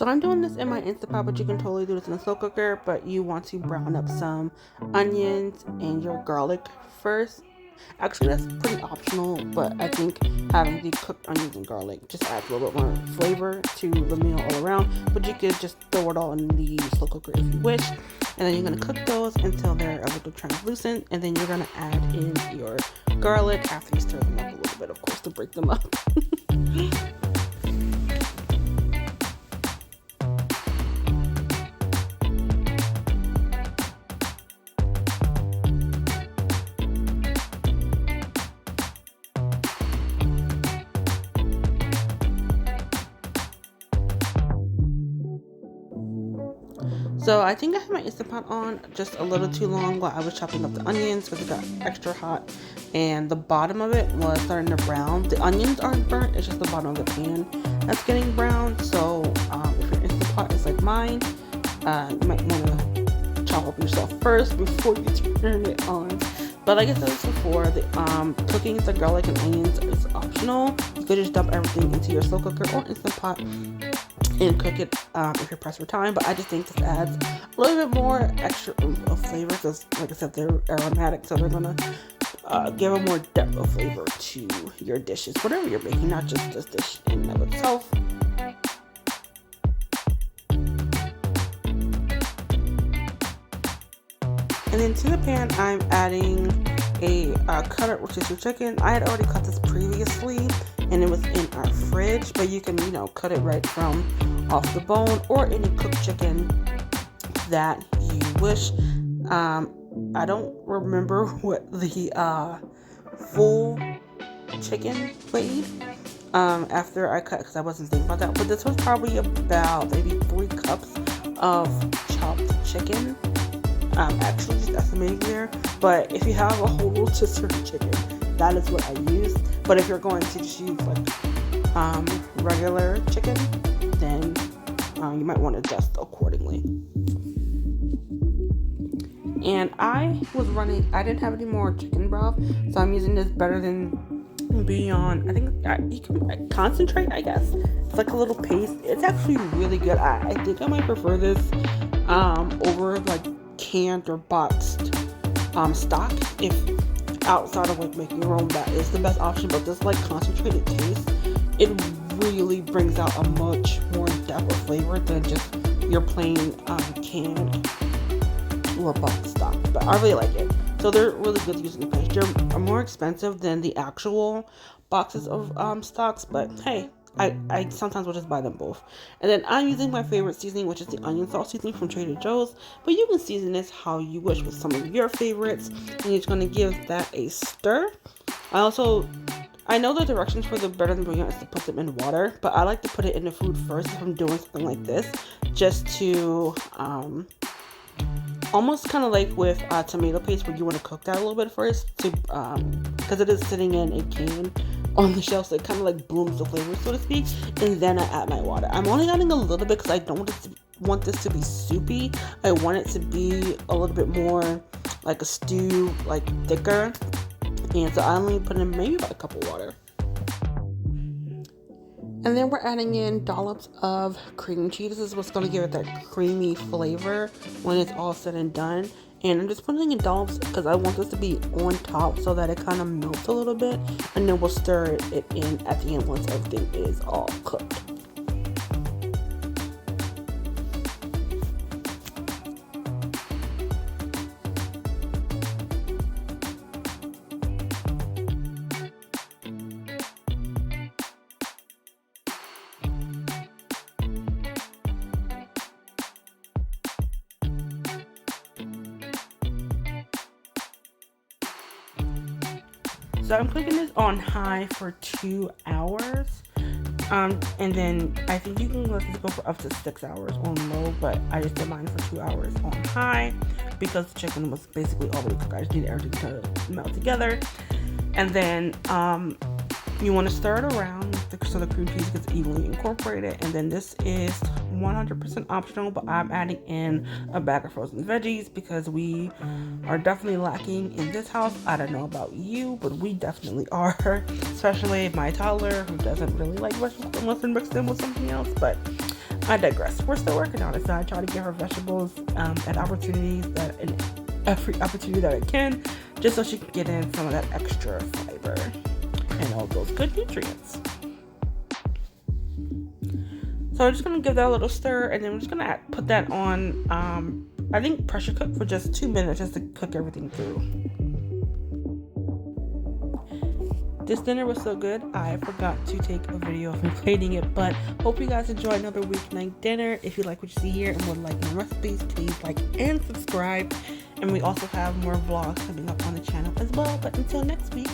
So I'm doing this in my Instant Pot, but you can totally do this in a slow cooker. But you want to brown up some onions and your garlic first. Actually, that's pretty optional, but I think having the cooked onions and garlic just adds a little bit more flavor to the meal all around. But you could just throw it all in the slow cooker if you wish. And then you're going to cook those until they're a little translucent. And then you're going to add in your garlic after you stir them up a little bit, of course, to break them up. So I think I had my Instant Pot on just a little too long while I was chopping up the onions because it got extra hot and the bottom of it was starting to brown. The onions aren't burnt, it's just the bottom of the pan that's getting brown. So if your Instant Pot is like mine, you might want to chop up yourself first before you turn it on. But like I said before, the cooking the garlic and onions is optional. You could just dump everything into your slow cooker or Instant Pot and cook it if you're pressed for time. But I just think this adds a little bit more extra of flavor because, like I said, they're aromatic, so they're gonna give a more depth of flavor to your dishes, whatever you're making, not just this dish in and of itself. And then to the pan, I'm adding a cut rotisserie chicken. I had already cut this previously and it was in our fridge, but you can, cut it right from off the bone or any cooked chicken that you wish. I don't remember what the full chicken weighed after I cut because I wasn't thinking about that, but this was probably about maybe 3 cups of chopped chicken. Actually just estimating there, but if you have a whole rotisserie chicken, that is what I use. But if you're going to just use like regular chicken, then you might want to adjust accordingly. And I didn't have any more chicken broth, so I'm using this Better Than Bullion. I think you can concentrate, I guess. It's like a little paste. It's actually really good. I think I might prefer this over like canned or boxed stock. If outside of like making your own, that is the best option, but this like concentrated taste, it really brings out a much more depth of flavor than just your plain canned or boxed stock. But I really like it, so they're really good to use in the package. They're more expensive than the actual boxes of stocks, but hey, I sometimes will just buy them both. And then I'm using my favorite seasoning, which is the onion sauce seasoning from Trader Joe's. But you can season this how you wish with some of your favorites. And you're just going to give that a stir. I know the directions for the Better Than Bullion is to put them in water, but I like to put it in the food first if I'm doing something like this. Just to almost kind of like with tomato paste, where you want to cook that a little bit first, to because it is sitting in a can on the shelf, so it kind of like blooms the flavor, so to speak, and then I add my water. I'm only adding a little bit because I don't want this to be soupy. I want it to be a little bit more like a stew, like thicker, and so I only put in maybe about a cup of water. And then we're adding in dollops of cream cheese. This is what's going to give it that creamy flavor when it's all said and done. And I'm just putting in dollops because I want this to be on top so that it kind of melts a little bit. And then we'll stir it in at the end once everything is all cooked. So I'm cooking this on high for 2 hours. And then I think you can let this go for up to 6 hours on low, but I just did mine for 2 hours on high because the chicken was basically already cooked. I just needed everything to melt together. And then you want to stir it around so the cream cheese gets evenly incorporated. And then this is 100% optional, but I'm adding in a bag of frozen veggies because we are definitely lacking in this house. I don't know about you, but we definitely are, especially my toddler who doesn't really like vegetables unless they're mixed in with something else. But I digress. We're still working on it, so I try to give her vegetables at opportunities every opportunity that I can, just so she can get in some of that extra fiber and all those good nutrients. So I'm just gonna give that a little stir, and then we're just gonna put that on. I think pressure cook for just 2 minutes, just to cook everything through. This dinner was so good, I forgot to take a video of me plating it, but hope you guys enjoy another weeknight dinner. If you like what you see here and would like more recipes, please like and subscribe. And we also have more vlogs coming up on the channel as well. But until next week,